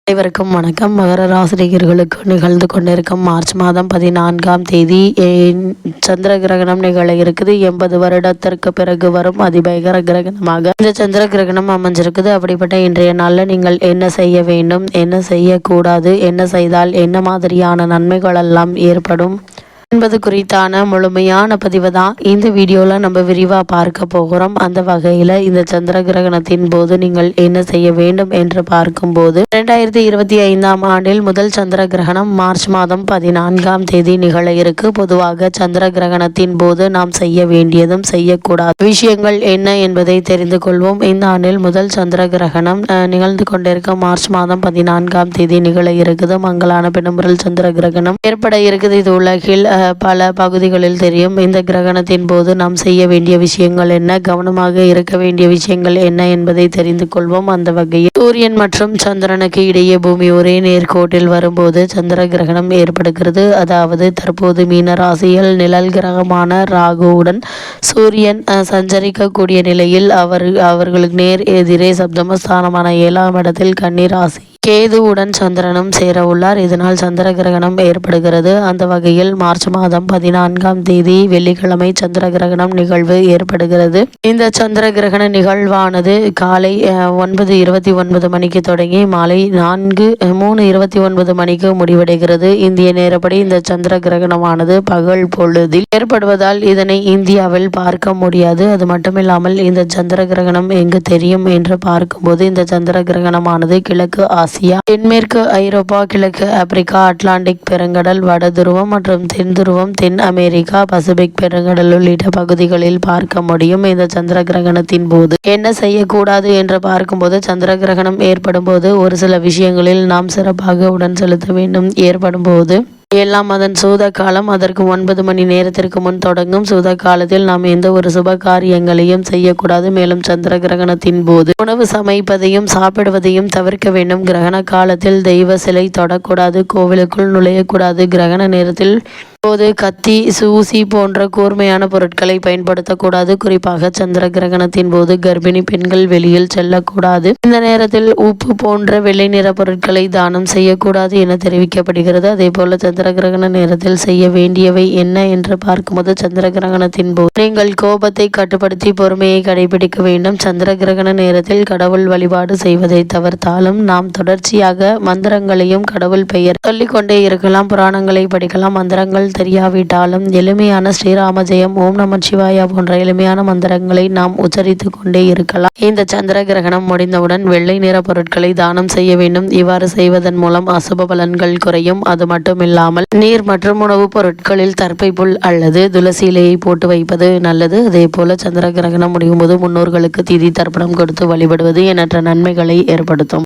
அனைவருக்கும் வணக்கம். மகர ராசினியர்களுக்கு நிகழ்ந்து கொண்டிருக்கும் மார்ச் மாதம் 14ஆம் தேதி சந்திர கிரகணம் நிகழ இருக்குது. 80 வருடத்திற்கு பிறகு வரும் அதிபயங்கர கிரகணமாக இந்த சந்திர கிரகணம் அமைஞ்சிருக்குது. அப்படிப்பட்ட இன்றைய நாளில் நீங்கள் என்ன செய்ய வேண்டும், என்ன செய்யக்கூடாது, என்ன செய்தால் என்ன மாதிரியான நன்மைகள் எல்லாம் ஏற்படும் என்பது குறித்தான முழுமையான பதிவு தான் இந்த வீடியோவில் நம்ம விரிவாக பார்க்க போகிறோம். அந்த வகையில் இந்த சந்திர கிரகணத்தின் போது நீங்கள் என்ன செய்ய வேண்டும் என்று பார்க்கும்போது 2025ஆம் ஆண்டில் முதல் சந்திர கிரகணம் மார்ச் மாதம் 14ஆம் தேதி நிகழ இருக்கு. பொதுவாக சந்திர கிரகணத்தின் போது நாம் செய்ய வேண்டியதும் செய்யக்கூடாத விஷயங்கள் என்ன என்பதை தெரிந்து கொள்வோம். இந்த ஆண்டில் முதல் சந்திர கிரகணம் நிகழ்ந்து கொண்டிருக்கும் மார்ச் மாதம் 14ஆம் தேதி நிகழ இருக்குது. மங்களான பெரும்பொருள் சந்திர கிரகணம் ஏற்பட இருக்குது. இது உலகில் பல பகுதிகளில் தெரியும். இந்த கிரகணத்தின் போது நாம் செய்ய வேண்டிய விஷயங்கள் என்ன, கவனமாக இருக்க வேண்டிய விஷயங்கள் என்ன என்பதை தெரிந்து கொள்வோம். அந்த வகையில் சூரியன் மற்றும் சந்திரனுக்கு இடையே பூமி ஒரே நேர்கோட்டில் வரும்போது சந்திர கிரகணம் ஏற்படுகிறது. அதாவது தற்போது மீன ராசியில் நிழல் கிரகமான ராகுவுடன் சூரியன் சஞ்சரிக்கக்கூடிய நிலையில் அவர்களுக்கு நேர் எதிரே சப்தமஸ்தானமான 7ஆம் இடத்தில் கன்னி ராசி கேதுவுடன் சந்திரனும் சேர உள்ளார். இதனால் சந்திர கிரகணம் ஏற்படுகிறது. அந்த வகையில் மார்ச் மாதம் 14ஆம் தேதி வெள்ளிக்கிழமை சந்திர கிரகணம் நிகழ்வு ஏற்படுகிறது. இந்த சந்திர கிரகண நிகழ்வானது காலை 9:29 மணிக்கு தொடங்கி மாலை 3:29 மணிக்கு முடிவடைகிறது. இந்திய நேரப்படி இந்த சந்திர கிரகணமானது பகல் பொழுதில் ஏற்படுவதால் இதனை இந்தியாவில் பார்க்க முடியாது. அது மட்டுமில்லாமல் இந்த சந்திர கிரகணம் எங்கு தெரியும் என்று பார்க்கும்போது இந்த சந்திர கிரகணமானது கிழக்கு ஆசியா, தென்மேற்கு ஐரோப்பா, கிழக்கு ஆப்பிரிக்கா, அட்லாண்டிக் பெருங்கடல், வட துருவம் மற்றும் தென் துருவம், தென் அமெரிக்கா, பசிபிக் பெருங்கடல் உள்ளிட்ட பகுதிகளில் பார்க்க முடியும். இந்த சந்திர கிரகணத்தின் போது என்ன செய்யக்கூடாது என்று பார்க்கும்போது சந்திர கிரகணம் ஏற்படும் போது ஒரு சில விஷயங்களில் நாம் சிறப்பாக உடன் செலுத்த வேண்டும். ஏற்படும் போது எல்லாம் அதன் சூத காலம். அதற்கு 9 மணி நேரத்திற்கு முன் தொடங்கும். சூத காலத்தில் நாம் எந்த ஒரு சுப காரியங்களையும் செய்யக்கூடாது. மேலும் சந்திர கிரகணத்தின் போது உணவு சமைப்பதையும் சாப்பிடுவதையும் தவிர்க்க வேண்டும். கிரகண காலத்தில் தெய்வ சிலை தொடக்கூடாது, கோவிலுக்குள் நுழையக்கூடாது. கிரகண நேரத்தில் போது கத்தி, ஊசி போன்ற கூர்மையான பொருட்களை பயன்படுத்தக்கூடாது. குறிப்பாக சந்திர கிரகணத்தின் போது கர்ப்பிணி பெண்கள் வெளியில் செல்லக்கூடாது. இந்த நேரத்தில் உப்பு போன்ற வெள்ளை நிற பொருட்களை தானம் செய்யக்கூடாது என தெரிவிக்கப்படுகிறது. அதே போல சந்திர கிரகண நேரத்தில் செய்ய வேண்டியவை என்ன என்று பார்க்கும்போது சந்திர கிரகணத்தின் போது நீங்கள் கோபத்தை கட்டுப்படுத்தி பொறுமையை கடைபிடிக்க வேண்டும். சந்திர கிரகண நேரத்தில் கடவுள் வழிபாடு செய்வதை தவிர்த்தாலும் நாம் தொடர்ச்சியாக மந்திரங்களையும் கடவுள் பெயர் சொல்லிக்கொண்டே இருக்கலாம். புராணங்களை படிக்கலாம். மந்திரங்கள் தெரியாவிட்டாலும் எளிமையான ஸ்ரீராம ஜெயம், ஓம் நம சிவாயா போன்ற எளிமையான மந்திரங்களை நாம் உச்சரித்து கொண்டே இருக்கலாம். இந்த சந்திர கிரகணம் முடிந்தவுடன் வெள்ளை நிற பொருட்களை தானம் செய்ய வேண்டும். இவ்வாறு செய்வதன் மூலம் அசுப பலன்கள் குறையும். அது மட்டுமில்லாமல் நீர் மற்றும் உணவுப் பொருட்களில் தர்ப்பை புல் அல்லது துளசி இலையை போட்டு வைப்பது நல்லது. அதே போல சந்திர கிரகணம் முடியும் போது முன்னோர்களுக்கு திதி தர்ப்பணம் கொடுத்து வழிபடுவது எண்ணற்ற நன்மைகளை ஏற்படுத்தும்.